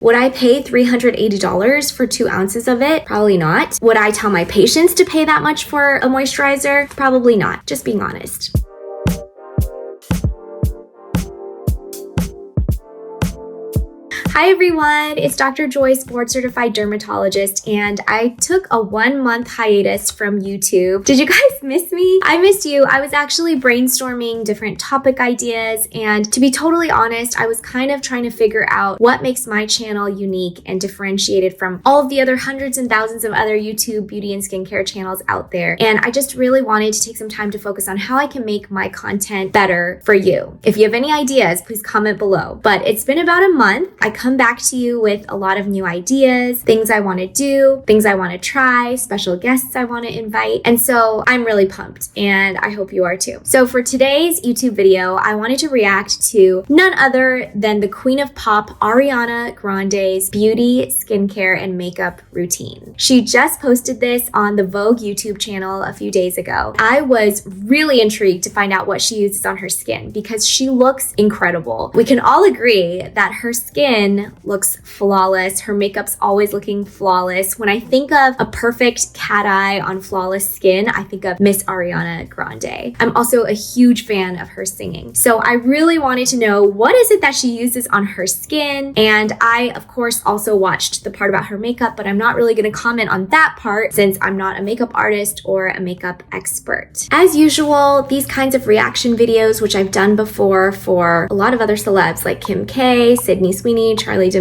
Would I pay $380 for 2 ounces of it? Probably not. Would I tell my patients to pay that much for a moisturizer? Probably not, just being honest. Hi everyone, it's Dr. Joyce, board certified dermatologist, and I took a 1-month hiatus from YouTube. Did you guys miss me? I missed you. I was actually brainstorming different topic ideas, and to be totally honest, I was kind of trying to figure out what makes my channel unique and differentiated from all of the other hundreds and thousands of other YouTube beauty and skincare channels out there. And I just really wanted to take some time to focus on how I can make my content better for you. If you have any ideas, please comment below. But it's been about a month. I come back to you with a lot of new ideas, things I want to do, things I want to try, special guests I want to invite. And so I'm really pumped, and I hope you are too. So for today's YouTube video, I wanted to react to none other than the Queen of Pop, Ariana Grande's beauty, skincare, and makeup routine. She just posted this on the Vogue YouTube channel a few days ago. I was really intrigued to find out what she uses on her skin because she looks incredible. We can all agree that her skin looks flawless. Her makeup's always looking flawless. When I think of a perfect cat eye on flawless skin, I think of Miss Ariana Grande. I'm also a huge fan of her singing. So I really wanted to know, what is it that she uses on her skin? And I, of course, also watched the part about her makeup, but I'm not really going to comment on that part since I'm not a makeup artist or a makeup expert. As usual, these kinds of reaction videos, which I've done before for a lot of other celebs like Kim K, Sweeney, Charli,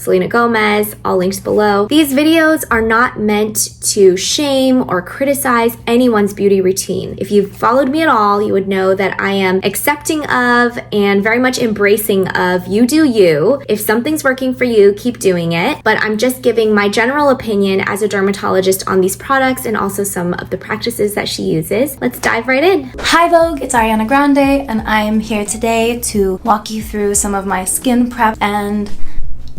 Selena Gomez, all linked below. These videos are not meant to shame or criticize anyone's beauty routine. If you've followed me at all, you would know that I am accepting of and very much embracing of you do you. If something's working for you, keep doing it. But I'm just giving my general opinion as a dermatologist on these products and also some of the practices that she uses. Let's dive right in. Hi Vogue, it's Ariana Grande, and I am here today to walk you through some of my skin prep and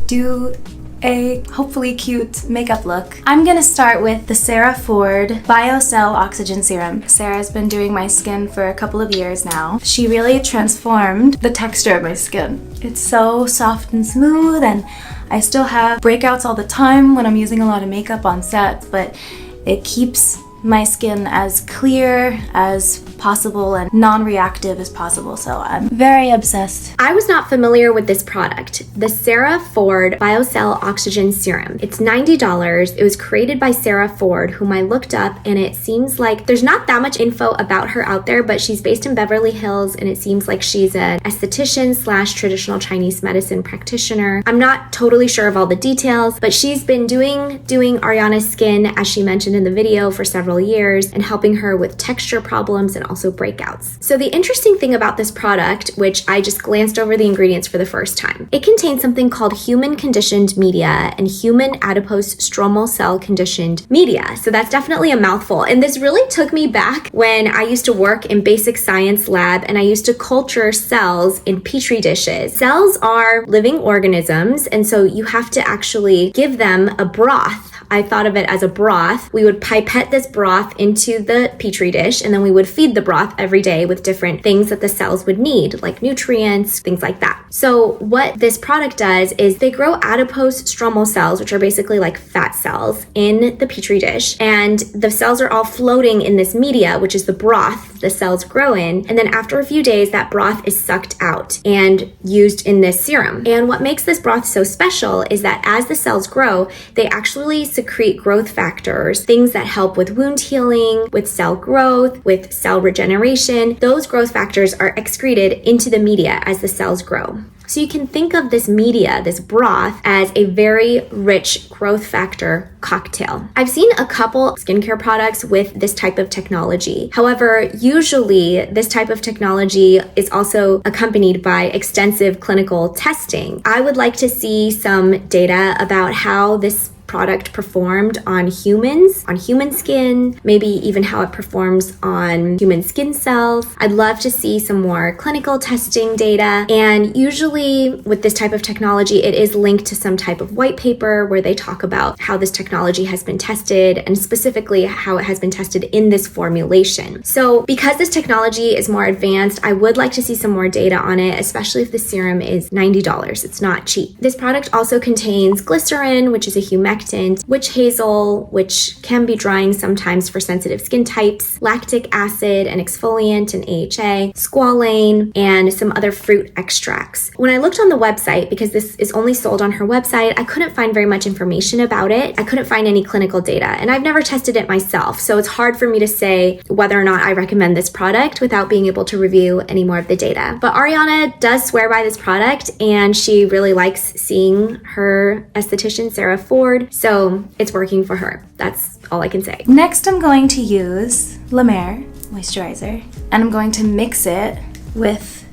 do a hopefully cute makeup look. I'm gonna start with the Sarah Ford Biocell Oxygen Serum. Sarah's been doing my skin for a couple of years now. She really transformed the texture of my skin. It's so soft and smooth, and I still have breakouts all the time when I'm using a lot of makeup on set, but it keeps my skin as clear as possible and non-reactive as possible, so I'm very obsessed. I was not familiar with this product, the Sarah Ford Biocell Oxygen Serum. It's $90. It was created by Sarah Ford, whom I looked up, and it seems like there's not that much info about her out there, but she's based in Beverly Hills, and it seems like she's an esthetician / traditional Chinese medicine practitioner. I'm not totally sure of all the details, but she's been doing Ariana's skin, as she mentioned in the video, for several years and helping her with texture problems and also breakouts. So the interesting thing about this product, which I just glanced over the ingredients for the first time, it contains something called human conditioned media and human adipose stromal cell conditioned media. So that's definitely a mouthful. And this really took me back when I used to work in basic science lab and I used to culture cells in petri dishes. Cells are living organisms, and so you have to actually give them a broth. I thought of it as a broth. We would pipette this broth into the petri dish, and then we would feed the broth every day with different things that the cells would need, like nutrients, things like that. So what this product does is they grow adipose stromal cells, which are basically like fat cells, in the petri dish, and the cells are all floating in this media, which is the broth the cells grow in, and then after a few days, that broth is sucked out and used in this serum. And what makes this broth so special is that as the cells grow, they actually secrete growth factors, things that help with wound healing, with cell growth, with cell regeneration. Those growth factors are excreted into the media as the cells grow. So you can think of this media, this broth, as a very rich growth factor cocktail. I've seen a couple skincare products with this type of technology. However, usually this type of technology is also accompanied by extensive clinical testing. I would like to see some data about how this product performed on humans, on human skin, maybe even how it performs on human skin cells. I'd love to see some more clinical testing data. And usually with this type of technology, it is linked to some type of white paper where they talk about how this technology has been tested and specifically how it has been tested in this formulation. So because this technology is more advanced, I would like to see some more data on it, especially if the serum is $90. It's not cheap. This product also contains glycerin, which is a humectant, witch hazel, which can be drying sometimes for sensitive skin types, lactic acid, an exfoliant, and AHA, squalane, and some other fruit extracts. When I looked on the website, because this is only sold on her website, I couldn't find very much information about it. I couldn't find any clinical data, and I've never tested it myself, so it's hard for me to say whether or not I recommend this product without being able to review any more of the data. But Ariana does swear by this product, and she really likes seeing her esthetician, Sarah Ford, so it's working for her. That's all I can say. Next, I'm going to use La Mer moisturizer, and I'm going to mix it with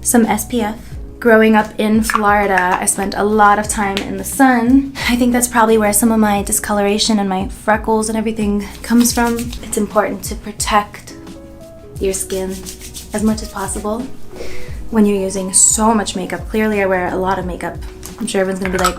some SPF. Growing up in Florida, I spent a lot of time in the sun. I think that's probably where some of my discoloration and my freckles and everything comes from. It's important to protect your skin as much as possible when you're using so much makeup. Clearly, I wear a lot of makeup. I'm sure everyone's gonna be like,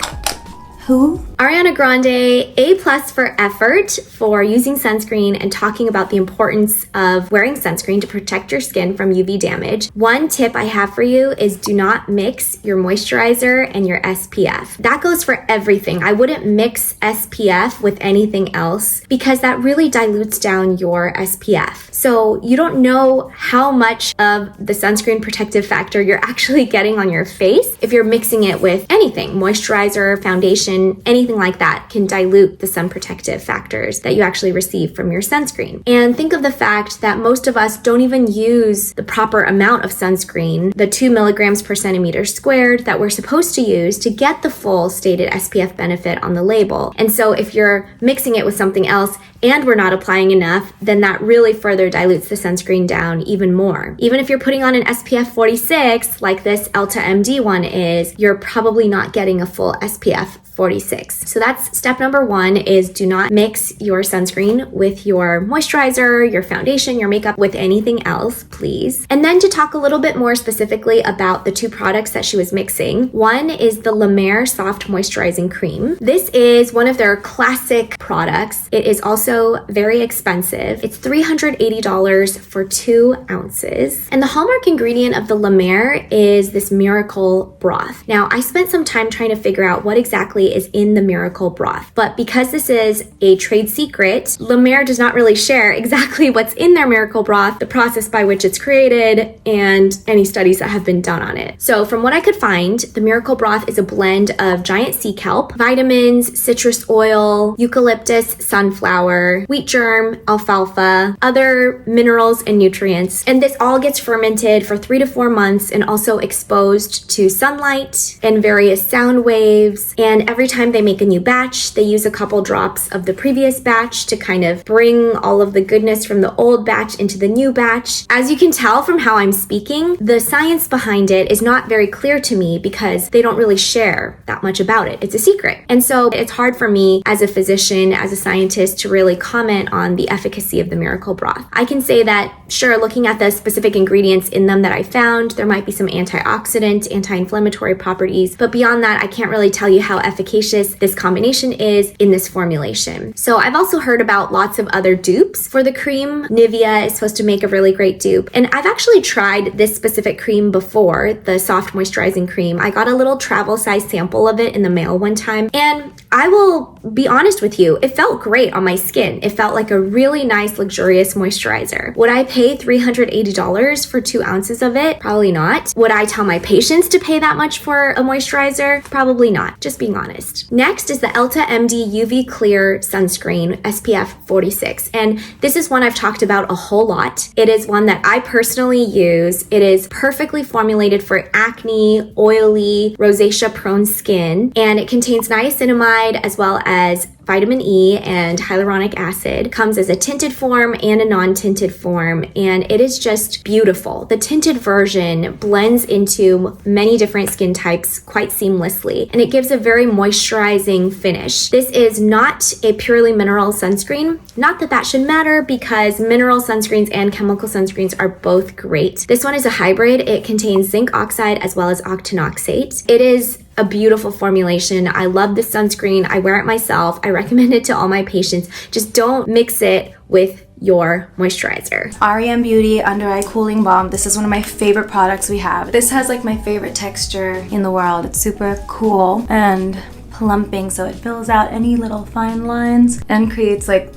who? Ariana Grande, A+ for effort for using sunscreen and talking about the importance of wearing sunscreen to protect your skin from UV damage. One tip I have for you is do not mix your moisturizer and your SPF. That goes for everything. I wouldn't mix SPF with anything else because that really dilutes down your SPF. So you don't know how much of the sunscreen protective factor you're actually getting on your face if you're mixing it with anything, moisturizer, foundation, anything like that can dilute the sun protective factors that you actually receive from your sunscreen. And think of the fact that most of us don't even use the proper amount of sunscreen, the 2 milligrams per centimeter squared that we're supposed to use to get the full stated SPF benefit on the label. And so if you're mixing it with something else and we're not applying enough, then that really further dilutes the sunscreen down even more. Even if you're putting on an SPF 46, like this Elta MD one is, you're probably not getting a full SPF 46. So that's step number 1 is do not mix your sunscreen with your moisturizer, your foundation, your makeup, with anything else, please. And then to talk a little bit more specifically about the 2 products that she was mixing. One is the La Mer Soft Moisturizing Cream. This is one of their classic products. It is also very expensive. It's $380 for 2 ounces. And the hallmark ingredient of the La Mer is this miracle broth. Now, I spent some time trying to figure out what exactly is in the miracle broth, but because this is a trade secret, La Mer does not really share exactly what's in their miracle broth, the process by which it's created, and any studies that have been done on it. So from what I could find, the miracle broth is a blend of giant sea kelp, vitamins, citrus oil, eucalyptus, sunflower, wheat germ, alfalfa, other minerals and nutrients. And this all gets fermented for 3 to 4 months and also exposed to sunlight and various sound waves. And every time they make a new batch, they use a couple drops of the previous batch to kind of bring all of the goodness from the old batch into the new batch. As you can tell from how I'm speaking, the science behind it is not very clear to me because they don't really share that much about it. It's a secret. And so it's hard for me as a physician, as a scientist, to really comment on the efficacy of the miracle broth. I can say that, sure, looking at the specific ingredients in them that I found, there might be some antioxidant, anti-inflammatory properties, but beyond that, I can't really tell you how efficacious this combination is in this formulation. So I've also heard about lots of other dupes for the cream. Nivea is supposed to make a really great dupe. And I've actually tried this specific cream before, the soft moisturizing cream. I got a little travel size sample of it in the mail one time. And I will be honest with you, it felt great on my skin. It felt like a really nice, luxurious moisturizer. Would I pay $380 for 2 ounces of it? Probably not. Would I tell my patients to pay that much for a moisturizer? Probably not, just being honest. Next is the Elta MD UV Clear Sunscreen SPF 46. And this is one I've talked about a whole lot. It is one that I personally use. It is perfectly formulated for acne, oily, rosacea prone skin. And it contains niacinamide, niacinamide as well as vitamin E and hyaluronic acid. Comes as a tinted form and a non-tinted form, and it is just beautiful. The tinted version blends into many different skin types quite seamlessly, and it gives a very moisturizing finish. This is not a purely mineral sunscreen. Not that that should matter, because mineral sunscreens and chemical sunscreens are both great. This one is a hybrid. It contains zinc oxide as well as octinoxate. It is a beautiful formulation. I love this sunscreen. I wear it myself. I recommend it to all my patients. Just don't mix it with your moisturizer. REM Beauty Under Eye Cooling Balm. This is one of my favorite products we have. This has like my favorite texture in the world. It's super cool and plumping, so it fills out any little fine lines and creates like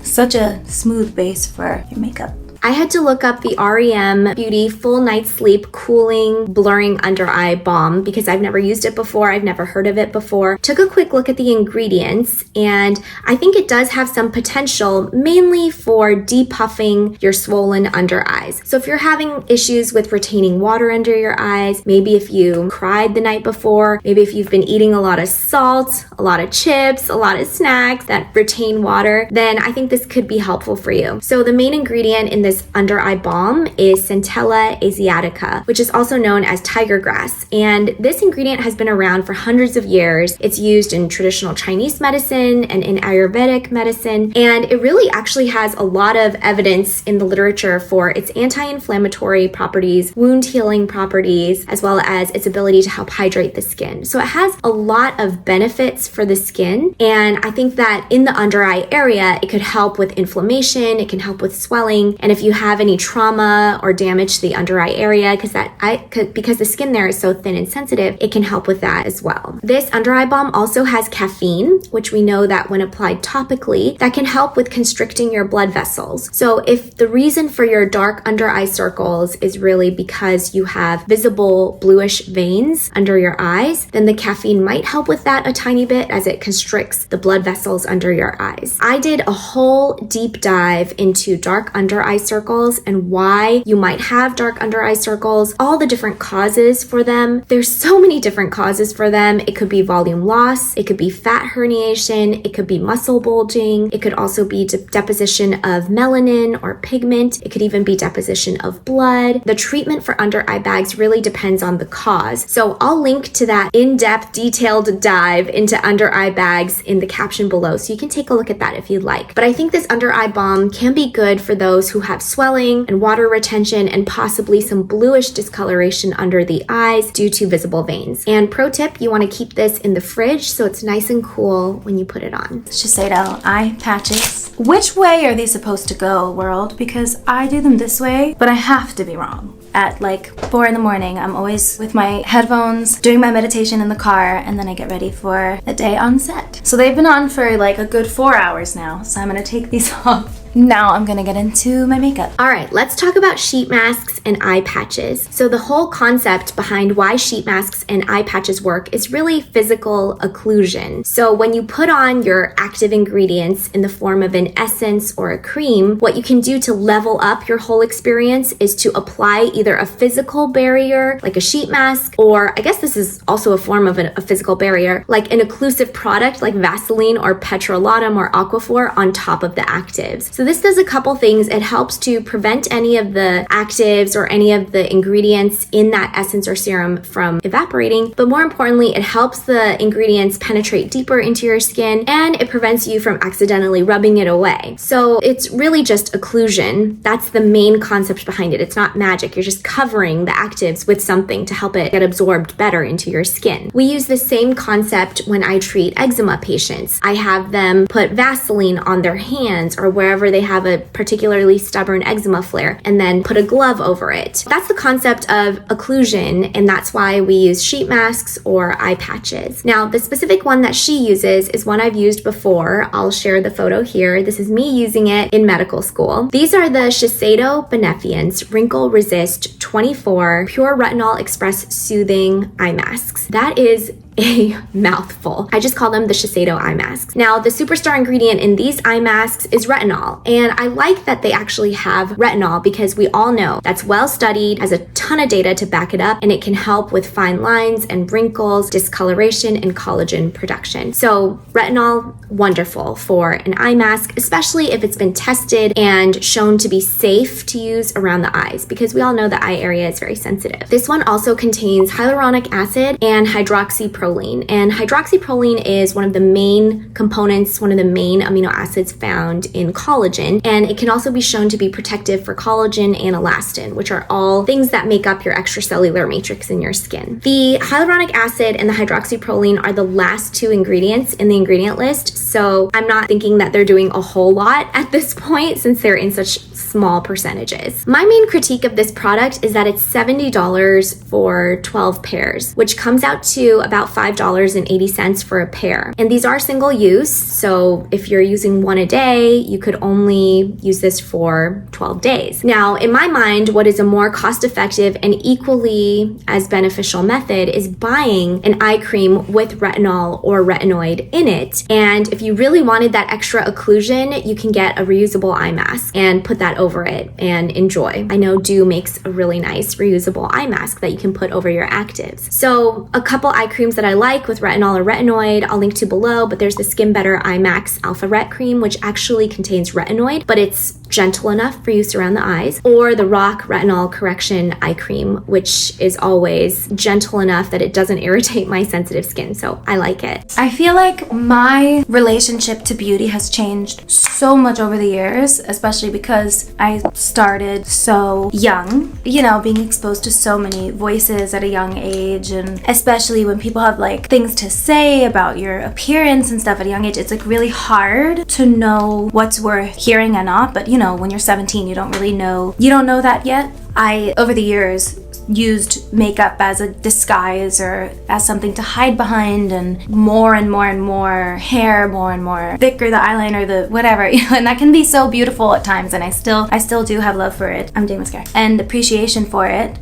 such a smooth base for your makeup. I had to look up the REM Beauty Full Night Sleep Cooling Blurring Under Eye Balm because I've never used it before. I've never heard of it before. Took a quick look at the ingredients, and I think it does have some potential, mainly for depuffing your swollen under eyes. So if you're having issues with retaining water under your eyes, maybe if you cried the night before, maybe if you've been eating a lot of salt, a lot of chips, a lot of snacks that retain water, then I think this could be helpful for you. So the main ingredient in this under eye balm is Centella asiatica, which is also known as tiger grass. And this ingredient has been around for hundreds of years. It's used in traditional Chinese medicine and in Ayurvedic medicine. And it really actually has a lot of evidence in the literature for its anti-inflammatory properties, wound healing properties, as well as its ability to help hydrate the skin. So it has a lot of benefits for the skin. And I think that in the under eye area, it could help with inflammation, it can help with swelling. And if you have any trauma or damage to the under eye area, because the skin there is so thin and sensitive, it can help with that as well. This under eye balm also has caffeine, which we know that when applied topically, that can help with constricting your blood vessels. So if the reason for your dark under eye circles is really because you have visible bluish veins under your eyes, then the caffeine might help with that a tiny bit as it constricts the blood vessels under your eyes. I did a whole deep dive into dark under eye circles and why you might have dark under eye circles, all the different causes for them. There's so many different causes for them. It could be volume loss, it could be fat herniation, it could be muscle bulging, it could also be deposition of melanin or pigment, it could even be deposition of blood. The treatment for under eye bags really depends on the cause. So I'll link to that in-depth, detailed dive into under eye bags in the caption below, so you can take a look at that if you'd like. But I think this under eye balm can be good for those who have swelling and water retention and possibly some bluish discoloration under the eyes due to visible veins. And pro tip, you want to keep this in the fridge so it's nice and cool when you put it on. Shiseido eye patches. Which way are they supposed to go, world? Because I do them this way, but I have to be wrong. At like 4 in the morning, I'm always with my headphones doing my meditation in the car, and then I get ready for the day on set. So they've been on for like a good 4 hours now, so I'm gonna take these off. Now I'm gonna get into my makeup. All right, let's talk about sheet masks and eye patches. So the whole concept behind why sheet masks and eye patches work is really physical occlusion. So when you put on your active ingredients in the form of an essence or a cream, what you can do to level up your whole experience is to apply either a physical barrier, like a sheet mask, or I guess this is also a form of a physical barrier, like an occlusive product like Vaseline or petrolatum or Aquaphor on top of the actives. So this does a couple things. It helps to prevent any of the actives or any of the ingredients in that essence or serum from evaporating, but more importantly, it helps the ingredients penetrate deeper into your skin, and it prevents you from accidentally rubbing it away. So it's really just occlusion. That's the main concept behind it. It's not magic. You're just covering the actives with something to help it get absorbed better into your skin. We use the same concept when I treat eczema patients. I have them put Vaseline on their hands or wherever they have a particularly stubborn eczema flare, and then put a glove over it. That's the concept of occlusion, and that's why we use sheet masks or eye patches. Now, the specific one that she uses is one I've used before. I'll share the photo here. This is me using it in medical school. These are the Shiseido Benefiance Wrinkle Resist 24 Pure Retinol Express Soothing Eye Masks. That is a mouthful. I just call them the Shiseido eye masks. Now, the superstar ingredient in these eye masks is retinol, and I like that they actually have retinol because we all know that's well studied, has a ton of data to back it up, and it can help with fine lines and wrinkles, discoloration, and collagen production. So retinol, wonderful for an eye mask, especially if it's been tested and shown to be safe to use around the eyes, because we all know the eye area is very sensitive. This one also contains hyaluronic acid and hydroxyproline, and hydroxyproline is one of the main components, one of the main amino acids found in collagen, and it can also be shown to be protective for collagen and elastin, which are all things that make up your extracellular matrix in your skin. The hyaluronic acid and the hydroxyproline are the last two ingredients in the ingredient list, so I'm not thinking that they're doing a whole lot at this point since they're in such small percentages. My main critique of this product is that it's $70 for 12 pairs, which comes out to about $5.80 for a pair. And these are single use, so if you're using one a day, you could only use this for 12 days. Now, in my mind, what is a more cost-effective and equally as beneficial method is buying an eye cream with retinol or retinoid in it. And if you really wanted that extra occlusion, you can get a reusable eye mask and put that over it and enjoy. I know Dew makes a really nice reusable eye mask that you can put over your actives. So a couple eye creams that I like with retinol or retinoid, I'll link to below, but there's the Skin Better Eye Max Alpha Ret Cream, which actually contains retinoid, but it's gentle enough for use around the eyes, or the Rock Retinol Correction Eye Cream, which is always gentle enough that it doesn't irritate my sensitive skin, so I like it. I feel like my relationship to beauty has changed so much over the years, especially because I started so young, you know, being exposed to so many voices at a young age, and especially when people have like things to say about your appearance and stuff at a young age, it's like really hard to know what's worth hearing and not. But you know, when you're 17, you don't really know, you don't know that yet. I, over the years, used makeup as a disguise or as something to hide behind, and more and more hair, more and more thicker the eyeliner, the whatever, you know, and that can be so beautiful at times, and I still do have love for it. I'm doing mascara and appreciation for it.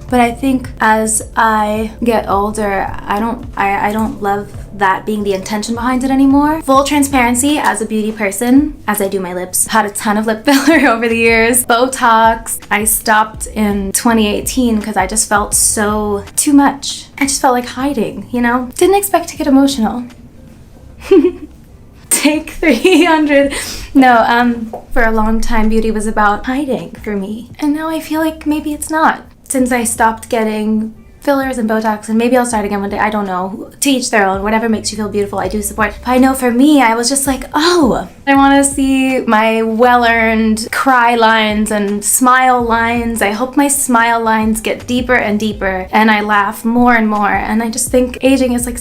But I think as I get older, I don't love that being the intention behind it anymore. Full transparency, as a beauty person, as I do my lips, had a ton of lip filler over the years. Botox, I stopped in 2018 because I just felt so too much. I just felt like hiding, you know? Didn't expect to get emotional. Take 300. No, for a long time, beauty was about hiding for me. And now I feel like maybe it's not. Since I stopped getting fillers and Botox, and maybe I'll start again one day, I don't know. To each their own. Whatever makes you feel beautiful, I do support. But I know for me, I was just like, oh, I want to see my well-earned cry lines and smile lines. I hope my smile lines get deeper and deeper, and I laugh more and more. And I just think aging is like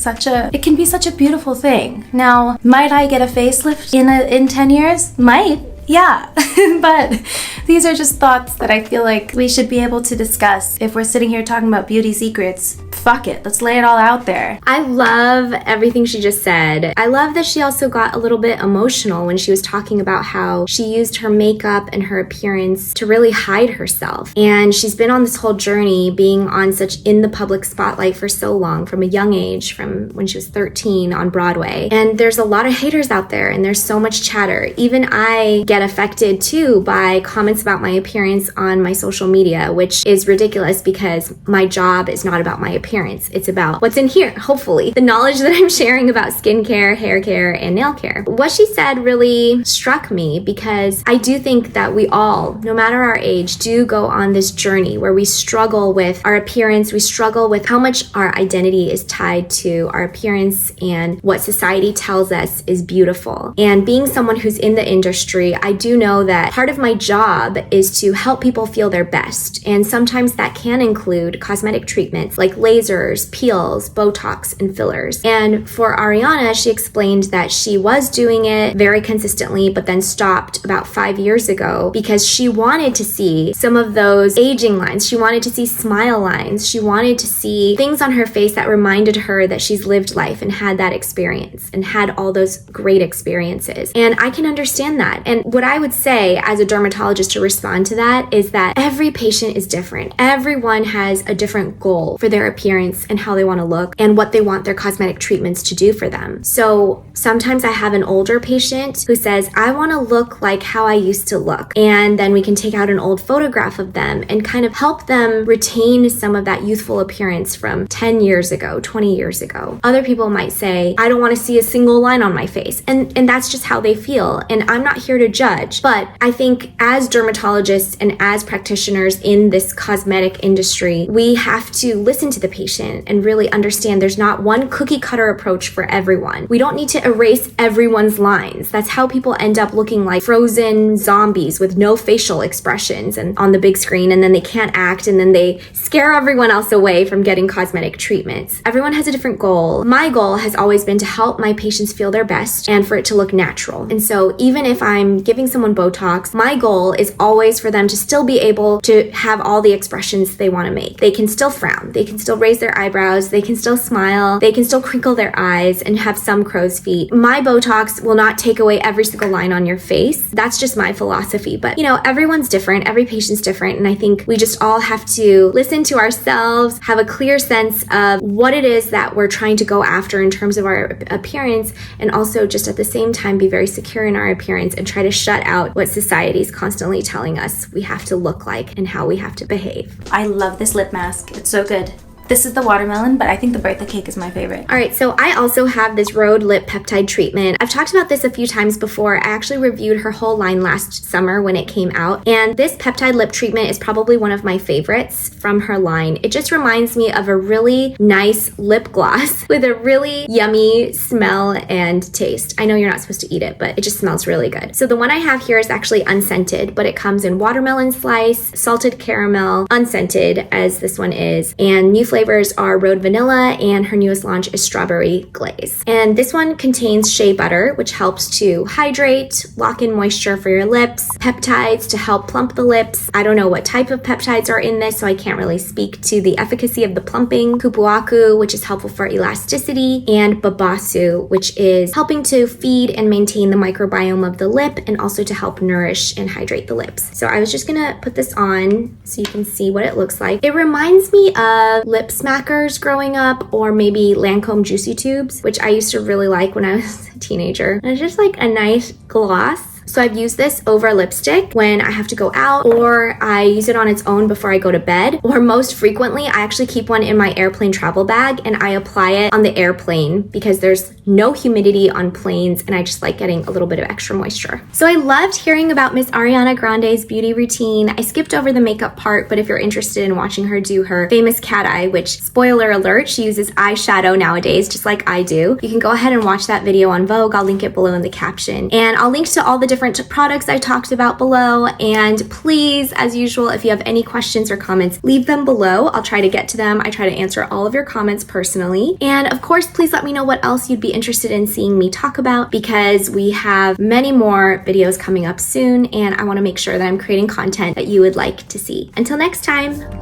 it can be such a beautiful thing. Now, might I get a facelift in 10 years? Might. Yeah, but these are just thoughts that I feel like we should be able to discuss. If we're sitting here talking about beauty secrets, fuck it, let's lay it all out there. I love everything she just said. I love that she also got a little bit emotional when she was talking about how she used her makeup and her appearance to really hide herself. And she's been on this whole journey being on such in the public spotlight for so long, from a young age, from when she was 13 on Broadway. And there's a lot of haters out there, and there's so much chatter. Even I get affected too by comments about my appearance on my social media, which is ridiculous because my job is not about my appearance. It's about what's in here, hopefully. The knowledge that I'm sharing about skincare, hair care, and nail care. What she said really struck me because I do think that we all, no matter our age, do go on this journey where we struggle with our appearance, we struggle with how much our identity is tied to our appearance and what society tells us is beautiful. And being someone who's in the industry, I do know that part of my job is to help people feel their best. And sometimes that can include cosmetic treatments like lasers, peels, Botox, and fillers. And for Ariana, she explained that she was doing it very consistently, but then stopped about 5 years ago because she wanted to see some of those aging lines. She wanted to see smile lines. She wanted to see things on her face that reminded her that she's lived life and had that experience and had all those great experiences. And I can understand that. And what I would say as a dermatologist to respond to that is that every patient is different. Everyone has a different goal for their appearance and how they want to look and what they want their cosmetic treatments to do for them. So sometimes I have an older patient who says, I want to look like how I used to look. And then we can take out an old photograph of them and kind of help them retain some of that youthful appearance from 10 years ago, 20 years ago. Other people might say, I don't want to see a single line on my face. And that's just how they feel. And I'm not here to judge. But I think as dermatologists and as practitioners in this cosmetic industry, we have to listen to the patient and really understand there's not one cookie cutter approach for everyone. We don't need to erase everyone's lines. That's how people end up looking like frozen zombies with no facial expressions and on the big screen, and then they can't act, and then they scare everyone else away from getting cosmetic treatments. Everyone has a different goal. My goal has always been to help my patients feel their best and for it to look natural. And so even if I'm giving someone Botox, my goal is always for them to still be able to have all the expressions they want to make. They can still frown, they can still raise their eyebrows, they can still smile, they can still crinkle their eyes and have some crow's feet. My Botox will not take away every single line on your face. That's just my philosophy. But you know, everyone's different, every patient's different, and I think we just all have to listen to ourselves, have a clear sense of what it is that we're trying to go after in terms of our appearance, and also just at the same time be very secure in our appearance and try to shut out what society's constantly telling us we have to look like and how we have to behave. I love this lip mask. It's so good. This is the watermelon, but I think the birthday cake is my favorite. All right, so I also have this Rhode lip peptide treatment. I've talked about this a few times before. I actually reviewed her whole line last summer when it came out, and this peptide lip treatment is probably one of my favorites from her line. It just reminds me of a really nice lip gloss with a really yummy smell and taste. I know you're not supposed to eat it, but it just smells really good. So the one I have here is actually unscented, but it comes in watermelon slice, salted caramel, unscented as this one is, and new flavors are Rhode Vanilla, and her newest launch is Strawberry Glaze. And this one contains shea butter, which helps to hydrate, lock in moisture for your lips, peptides to help plump the lips. I don't know what type of peptides are in this, so I can't really speak to the efficacy of the plumping. Kupuaku, which is helpful for elasticity, and Babasu, which is helping to feed and maintain the microbiome of the lip and also to help nourish and hydrate the lips. So I was just gonna put this on so you can see what it looks like. It reminds me of lip smackers growing up, or maybe Lancome Juicy Tubes, which I used to really like when I was a teenager. And it's just like a nice gloss. So I've used this over lipstick when I have to go out, or I use it on its own before I go to bed, or most frequently I actually keep one in my airplane travel bag and I apply it on the airplane because there's no humidity on planes and I just like getting a little bit of extra moisture. So I loved hearing about Miss Ariana Grande's beauty routine. I skipped over the makeup part, but if you're interested in watching her do her famous cat eye, which spoiler alert, she uses eyeshadow nowadays just like I do, you can go ahead and watch that video on Vogue. I'll link it below in the caption, and I'll link to all the different products I talked about below. And please, as usual, if you have any questions or comments, leave them below. I'll try to get to them. I try to answer all of your comments personally. And of course, please let me know what else you'd be interested in seeing me talk about, because we have many more videos coming up soon and I want to make sure that I'm creating content that you would like to see. Until next time.